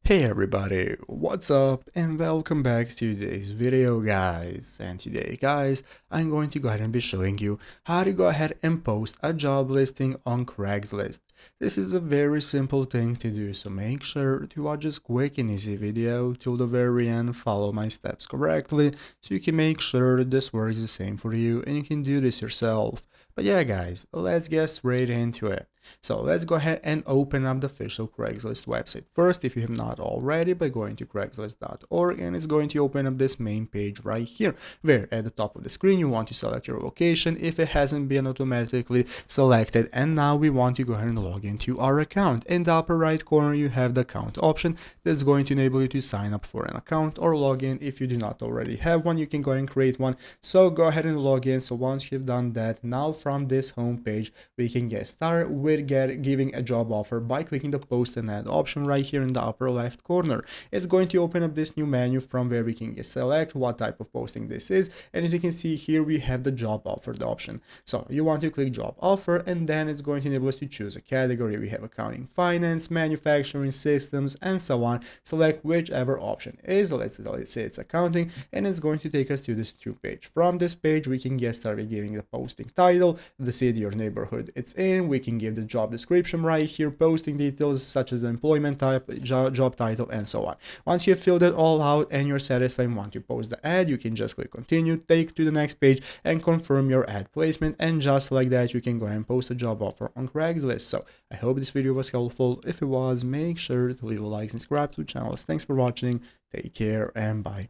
Hey everybody, what's up and welcome back to today's video guys. And today guys, I'm going to go ahead and be showing you how to go ahead and post a job listing on Craigslist. This is a very simple thing to do, so make sure to watch this quick and easy video till the very end, follow my steps correctly so you can make sure this works the same for you and you can do this yourself. But yeah guys, let's get straight into it. So let's go ahead and open up the official Craigslist website first if you have not already by going to craigslist.org, and it's going to open up this main page right here where at the top of the screen you want to select your location if it hasn't been automatically selected, and now we want to go ahead and log into our account. In the upper right corner you have the account option that's going to enable you to sign up for an account or log in. If you do not already have one, you can go ahead and create one, so go ahead and log in. So once you've done that, now from this home page we can get started with giving a job offer by clicking the post and add option right here in the upper left corner. It's going to open up this new menu from where we can select what type of posting this is, and as you can see here we have the job offer option. So you want to click job offer, and then it's going to enable us to choose a category. We have accounting, finance, manufacturing, systems, and so on. Select whichever option is. Let's say it's accounting, and it's going to take us to this new page. From this page we can get started giving the posting title, the city or neighborhood it's in. We can give the job description right here, posting details such as the employment type, job title, and so on. Once you've filled it all out and you're satisfied and want to post the ad, you can just click continue, take to the next page, and confirm your ad placement, and just like that you can go ahead and post a job offer on Craigslist. So I hope this video was helpful. If it was, make sure to leave a like and subscribe to the channel. Thanks for watching, take care, and bye.